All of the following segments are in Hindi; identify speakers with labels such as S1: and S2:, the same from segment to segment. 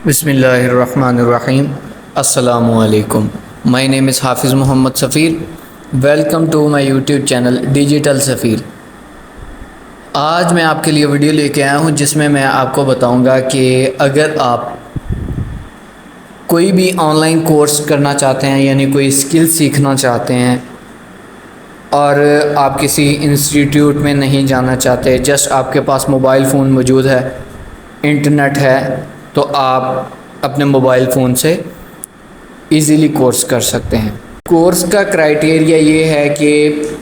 S1: बिस्मिल्लाहिर्रहमानिर्रहीम। अस्सलामुअलैकुम। My name is Hafiz Mohammad Safeer. Welcome to my YouTube channel digital Safeer. आज मैं आपके लिए वीडियो लेके आया हूँ जिसमें मैं आपको बताऊँगा कि अगर आप कोई भी ऑनलाइन कोर्स करना चाहते हैं, यानी कोई स्किल सीखना चाहते हैं और आप किसी इंस्टीट्यूट में नहीं जाना चाहते, जस्ट आपके पास मोबाइल फ़ोन मौजूद है, इंटरनेट है, तो आप अपने मोबाइल फ़ोन से इजीली कोर्स कर सकते हैं। कोर्स का क्राइटेरिया ये है कि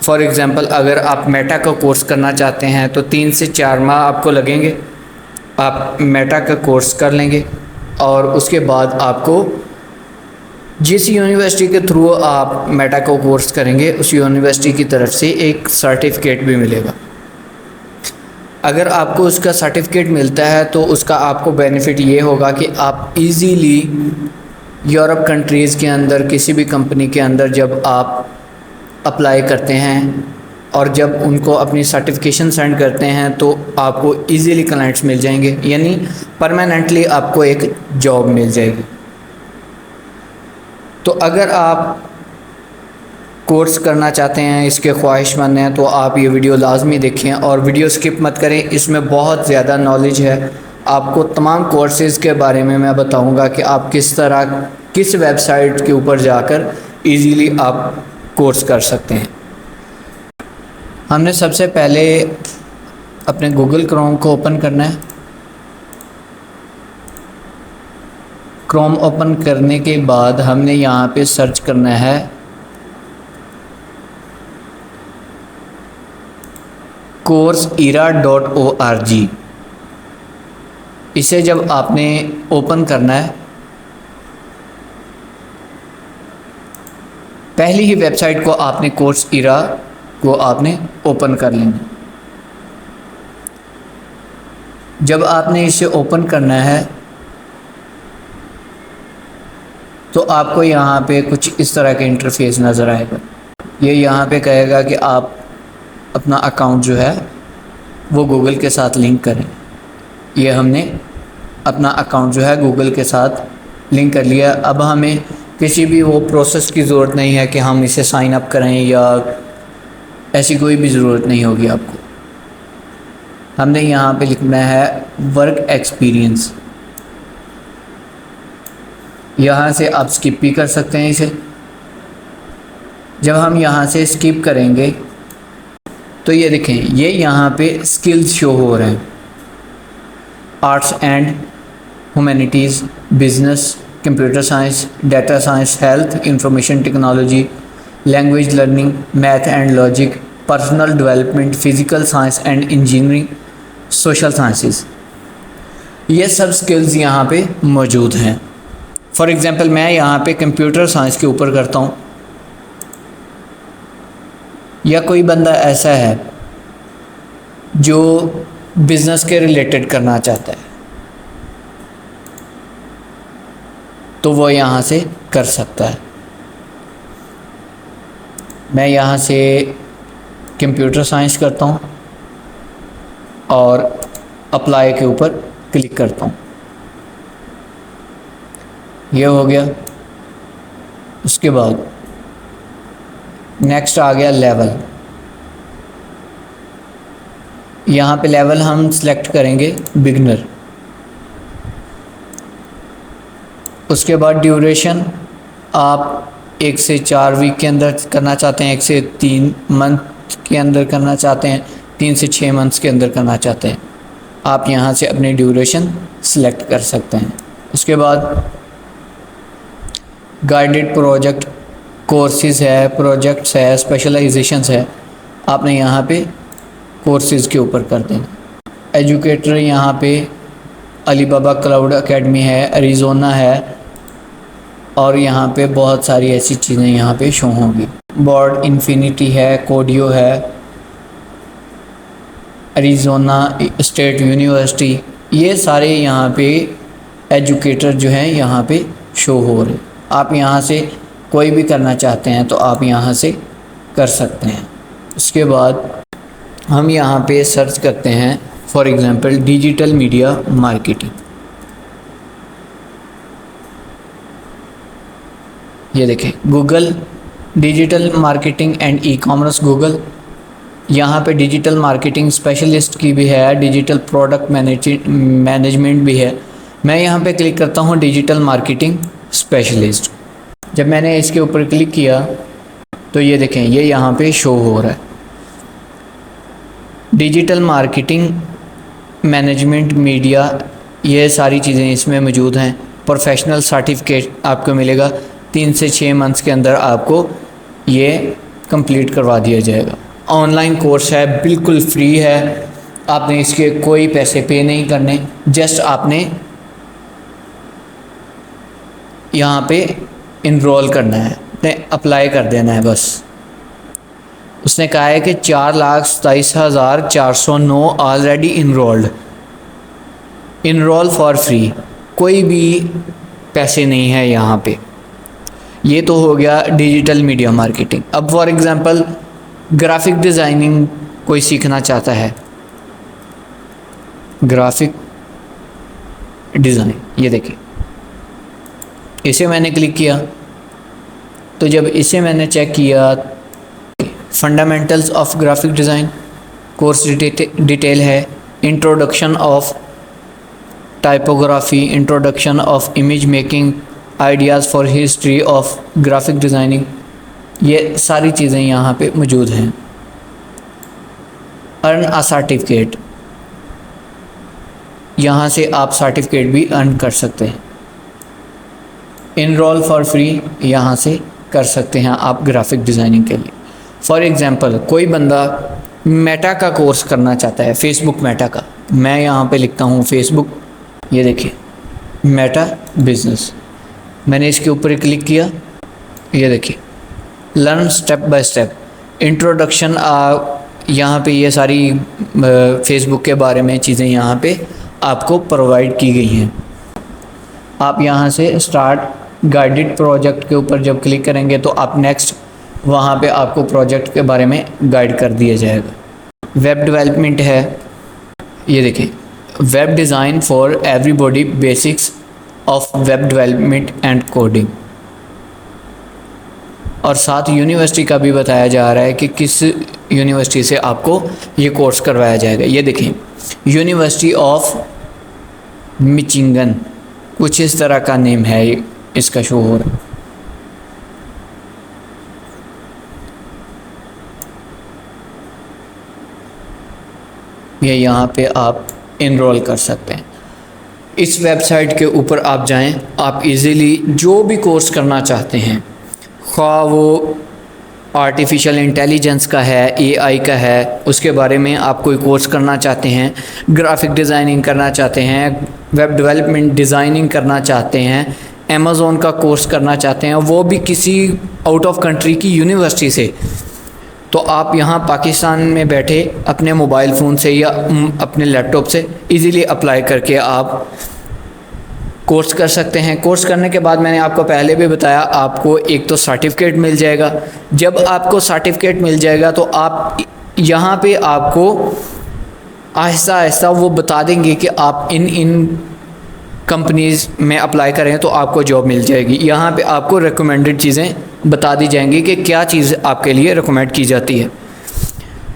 S1: फॉर एग्ज़ाम्पल अगर आप मेटा का कोर्स करना चाहते हैं तो 3 से 4 माह आपको लगेंगे। आप मेटा का कोर्स कर लेंगे और उसके बाद आपको जिस यूनिवर्सिटी के थ्रू आप मेटा का कोर्स करेंगे उस यूनिवर्सिटी की तरफ से एक सर्टिफिकेट भी मिलेगा। अगर आपको उसका सर्टिफिकेट मिलता है तो उसका आपको बेनिफिट ये होगा कि आप इजीली यूरोप कंट्रीज़ के अंदर किसी भी कंपनी के अंदर जब आप अप्लाई करते हैं और जब उनको अपनी सर्टिफिकेशन सेंड करते हैं तो आपको इजीली क्लाइंट्स मिल जाएंगे, यानी परमानेंटली आपको एक जॉब मिल जाएगी। तो अगर आप कोर्स करना चाहते हैं, इसके ख्वाहिशमंद हैं, तो आप ये वीडियो लाजमी देखें और वीडियो स्किप मत करें। इसमें बहुत ज़्यादा नॉलेज है। आपको तमाम कोर्सेज़ के बारे में मैं बताऊंगा कि आप किस तरह किस वेबसाइट के ऊपर जाकर इजीली आप कोर्स कर सकते हैं। हमने सबसे पहले अपने गूगल क्रोम को ओपन करना है। क्रोम ओपन करने के बाद हमने यहाँ पे सर्च करना है coursera.org। इसे जब आपने ओपन करना है, पहली ही वेबसाइट को आपने coursera को आपने ओपन कर लेना। जब आपने इसे ओपन करना है तो आपको यहाँ पे कुछ इस तरह का इंटरफेस नज़र आएगा। ये यहाँ पे कहेगा कि आप अपना अकाउंट जो है वो गूगल के साथ लिंक करें। ये हमने अपना अकाउंट जो है गूगल के साथ लिंक कर लिया। अब हमें किसी भी वो प्रोसेस की ज़रूरत नहीं है कि हम इसे साइन अप करें, या ऐसी कोई भी ज़रूरत नहीं होगी आपको। हमने यहाँ पे लिखना है वर्क एक्सपीरियंस। यहाँ से आप स्किप भी कर सकते हैं इसे। जब हम यहाँ से स्किप करेंगे तो ये देखें, ये यहाँ पे स्किल्स शो हो रहे हैं। Arts and humanities, business, computer science, data science, health, information technology, language learning, math and logic, personal development, physical science and engineering, social sciences, ये सब स्किल्स यहाँ पे मौजूद हैं। फॉर एग्ज़ाम्पल मैं यहाँ पे कंप्यूटर साइंस के ऊपर करता हूँ, या कोई बंदा ऐसा है जो बिज़नेस के रिलेटेड करना चाहता है तो वो यहाँ से कर सकता है। मैं यहाँ से कंप्यूटर साइंस करता हूँ और अप्लाई के ऊपर क्लिक करता हूँ। ये हो गया। उसके बाद नेक्स्ट आ गया लेवल। यहाँ पे लेवल हम सिलेक्ट करेंगे बिगनर। उसके बाद ड्यूरेशन आप 1 से 4 वीक के अंदर करना चाहते हैं, 1 से 3 मंथ के अंदर करना चाहते हैं, 3 से 6 मंथ्स के अंदर करना चाहते हैं, आप यहाँ से अपनी ड्यूरेशन सिलेक्ट कर सकते हैं। उसके बाद गाइडेड प्रोजेक्ट कोर्सेज़ है, प्रोजेक्ट्स है, स्पेशलाइजेशंस है, आपने यहाँ पे कोर्सेज़ के ऊपर कर देना। एजुकेटर यहाँ पे अलीबाबा क्लाउड एकेडमी है, एरिज़ोना है, और यहाँ पे बहुत सारी ऐसी चीज़ें यहाँ पे शो होंगी। बोर्ड इन्फिनिटी है, कोडियो है, एरिज़ोना स्टेट यूनिवर्सिटी, ये सारे यहाँ पे एजुकेटर जो हैं यहाँ पे शो हो रहे। आप यहाँ से कोई भी करना चाहते हैं तो आप यहाँ से कर सकते हैं। उसके बाद हम यहाँ पे सर्च करते हैं for example digital media marketing. ये देखें Google digital marketing and e commerce Google, यहाँ पे डिजिटल मार्केटिंग स्पेशलिस्ट की भी है, डिजिटल प्रोडक्ट मैनेजमेंट भी है। मैं यहाँ पे क्लिक करता हूँ डिजिटल मार्केटिंग स्पेशलिस्ट। जब मैंने इसके ऊपर क्लिक किया तो ये देखें ये यहाँ पे शो हो रहा है डिजिटल मार्केटिंग मैनेजमेंट मीडिया, ये सारी चीज़ें इसमें मौजूद हैं। प्रोफेशनल सर्टिफिकेट आपको मिलेगा, 3 से 6 मंथ्स के अंदर आपको ये कंप्लीट करवा दिया जाएगा। ऑनलाइन कोर्स है, बिल्कुल फ्री है, आपने इसके कोई पैसे पे नहीं करने, जस्ट आपने यहाँ पे इनरोल करना है, आपने अप्लाई कर देना है बस। उसने कहा है कि 4,27,409 already enrolled, enrol for free, कोई भी पैसे नहीं है यहाँ पे। ये तो हो गया डिजिटल मीडिया मार्केटिंग। अब फॉर एग्ज़ाम्पल ग्राफिक डिज़ाइनिंग कोई सीखना चाहता है, ग्राफिक डिज़ाइन, ये देखिए इसे मैंने क्लिक किया तो जब इसे मैंने चेक किया, fundamentals of graphic design course detail है, introduction of typography, introduction of image making, ideas for history of graphic designing, ये सारी चीज़ें यहाँ पे मौजूद हैं। अर्न अ सर्टिफिकेट, यहाँ से आप सर्टिफिकेट भी अर्न कर सकते हैं। इनरोल फॉर फ्री, यहाँ से कर सकते हैं आप ग्राफिक डिज़ाइनिंग के लिए। फॉर एग्ज़ाम्पल कोई बंदा मेटा का कोर्स करना चाहता है, फेसबुक मेटा का, मैं यहाँ पे लिखता हूँ फेसबुक, ये देखिए मेटा बिजनेस, मैंने इसके ऊपर क्लिक किया, ये देखिए learn step by step, introduction, यहाँ पे ये सारी फेसबुक के बारे में चीज़ें यहाँ पे आपको प्रोवाइड की गई हैं। आप यहाँ से स्टार्ट गाइडेड प्रोजेक्ट के ऊपर जब क्लिक करेंगे तो आप नेक्स्ट, वहाँ पे आपको प्रोजेक्ट के बारे में गाइड कर दिया जाएगा। वेब डेवलपमेंट है, ये देखिए web design for everybody, basics of web development and coding, और साथ यूनिवर्सिटी का भी बताया जा रहा है कि किस यूनिवर्सिटी से आपको ये कोर्स करवाया जाएगा। ये देखें यूनिवर्सिटी ऑफ मिचिगन, कुछ इस तरह का नेम है इसका शो हो रहा है। ये यहाँ पे आप इनरोल कर सकते हैं। इस वेबसाइट के ऊपर आप जाएं, आप इजीली जो भी कोर्स करना चाहते हैं, ख्वाह वो आर्टिफिशियल इंटेलिजेंस का है, एआई का है, उसके बारे में आप कोई कोर्स करना चाहते हैं, ग्राफिक डिज़ाइनिंग करना चाहते हैं, वेब डेवलपमेंट डिज़ाइनिंग करना चाहते हैं, अमेज़ॉन का कोर्स करना चाहते हैं, वो भी किसी आउट ऑफ कंट्री की यूनिवर्सिटी से, तो आप यहाँ पाकिस्तान में बैठे अपने मोबाइल फ़ोन से या अपने लैपटॉप से इजीली अप्लाई करके आप कोर्स कर सकते हैं। कोर्स करने के बाद मैंने आपको पहले भी बताया, आपको एक तो सर्टिफिकेट मिल जाएगा। जब आपको सर्टिफिकेट मिल जाएगा तो आप यहाँ पे आपको आहिस्ता आहिस्ता वो बता देंगे कि आप इन कंपनीज़ में अप्लाई करें तो आपको जॉब मिल जाएगी। यहाँ पे आपको रिकमेंडेड चीज़ें बता दी जाएंगी कि क्या चीज़ आपके लिए रिकमेंड की जाती है,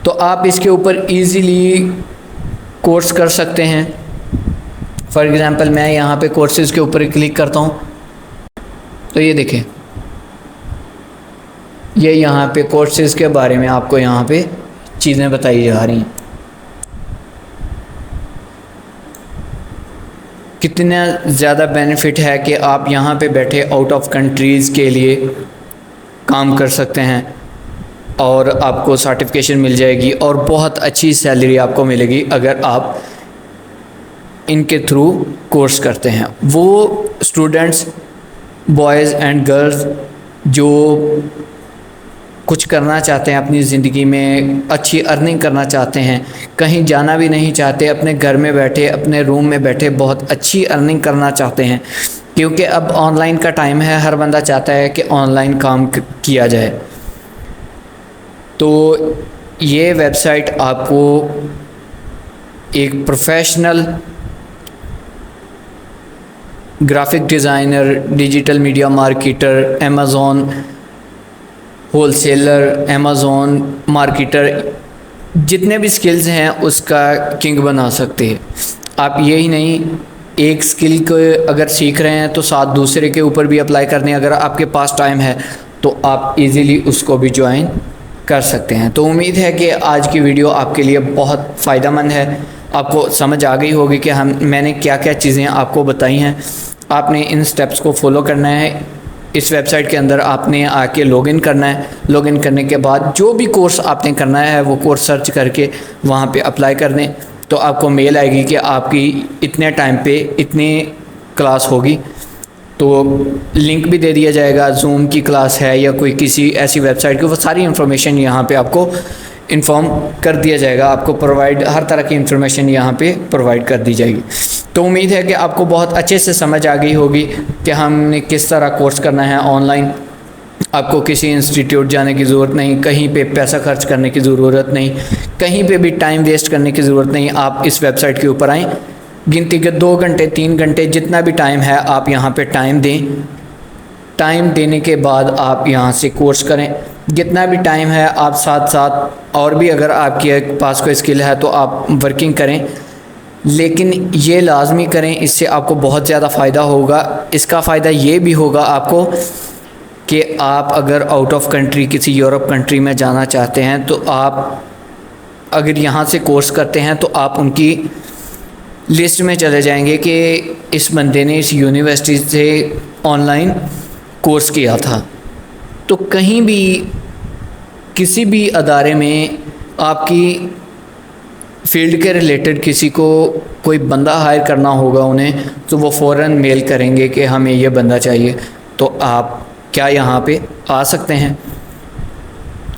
S1: तो आप इसके ऊपर ईज़िली कोर्स कर सकते हैं। फॉर एग्ज़ाम्पल मैं यहाँ पे कोर्सेज़ के ऊपर क्लिक करता हूँ तो ये देखें ये यहाँ पे कोर्सेज़ के बारे में आपको यहाँ पे चीज़ें बताई जा रही हैं। कितना ज़्यादा बेनिफिट है कि आप यहाँ पे बैठे आउट ऑफ कंट्रीज़ के लिए काम कर सकते हैं और आपको सर्टिफिकेशन मिल जाएगी और बहुत अच्छी सैलरी आपको मिलेगी अगर आप इनके थ्रू कोर्स करते हैं। वो स्टूडेंट्स, बॉयज़ एंड गर्ल्स जो कुछ करना चाहते हैं अपनी ज़िंदगी में, अच्छी अर्निंग करना चाहते हैं, कहीं जाना भी नहीं चाहते, अपने घर में बैठे, अपने रूम में बैठे बहुत अच्छी अर्निंग करना चाहते हैं, क्योंकि अब ऑनलाइन का टाइम है, हर बंदा चाहता है कि ऑनलाइन काम किया जाए। तो ये वेबसाइट आपको एक professional graphic designer, digital media marketer, Amazon wholesaler, Amazon marketer, जितने भी स्किल्स हैं उसका किंग बना सकते हैं आप। यही नहीं, एक स्किल को अगर सीख रहे हैं तो साथ दूसरे के ऊपर भी अप्लाई करने, अगर आपके पास टाइम है तो आप इजीली उसको भी ज्वाइन कर सकते हैं। तो उम्मीद है कि आज की वीडियो आपके लिए बहुत फ़ायदेमंद है, आपको समझ आ गई होगी कि मैंने क्या क्या चीज़ें आपको बताई हैं। आपने इन स्टेप्स को फॉलो करना है। इस वेबसाइट के अंदर आपने आके लॉगिन करना है। लॉगिन करने के बाद जो भी कोर्स आपने करना है वो कोर्स सर्च करके वहाँ पे अप्लाई कर दें, तो आपको मेल आएगी कि आपकी इतने टाइम पे इतनी क्लास होगी। तो लिंक भी दे दिया जाएगा, जूम की क्लास है या कोई किसी ऐसी वेबसाइट की, वो सारी इन्फॉर्मेशन यहाँ पे आपको इन्फॉर्म कर दिया जाएगा। आपको प्रोवाइड हर तरह की इन्फॉर्मेशन यहाँ पे प्रोवाइड कर दी जाएगी। तो उम्मीद है कि आपको बहुत अच्छे से समझ आ गई होगी कि हमने किस तरह कोर्स करना है ऑनलाइन। आपको किसी इंस्टीट्यूट जाने की ज़रूरत नहीं, कहीं पे पैसा खर्च करने की ज़रूरत नहीं, कहीं पे भी टाइम वेस्ट करने की ज़रूरत नहीं। आप इस वेबसाइट के ऊपर आएँ, गिनती के 2 घंटे 3 घंटे जितना भी टाइम है आप यहाँ पे टाइम दें। टाइम देने के बाद आप यहाँ से कोर्स करें। जितना भी टाइम है आप साथ साथ और भी अगर आपके पास कोई स्किल है तो आप वर्किंग करें, लेकिन ये लाजमी करें, इससे आपको बहुत ज़्यादा फ़ायदा होगा। इसका फ़ायदा ये भी होगा आपको कि आप अगर आउट ऑफ कंट्री किसी यूरोप कंट्री में जाना चाहते हैं तो आप अगर यहाँ से कोर्स करते हैं तो आप उनकी लिस्ट में चले जाएंगे कि इस बंदे ने इस यूनिवर्सिटी से ऑनलाइन कोर्स किया था। तो कहीं भी किसी भी अदारे में आपकी फील्ड के रिलेटेड किसी को कोई बंदा हायर करना होगा उन्हें, तो वो फ़ौरन मेल करेंगे कि हमें ये बंदा चाहिए। तो आप क्या यहाँ पे आ सकते हैं,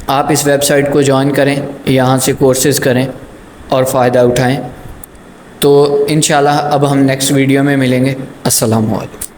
S1: आप इस वेबसाइट को ज्वाइन करें, यहाँ से कोर्सेज़ करें और फ़ायदा उठाएं। तो इंशाल्लाह अब हम नेक्स्ट वीडियो में मिलेंगे। अस्सलाम वालेकुम।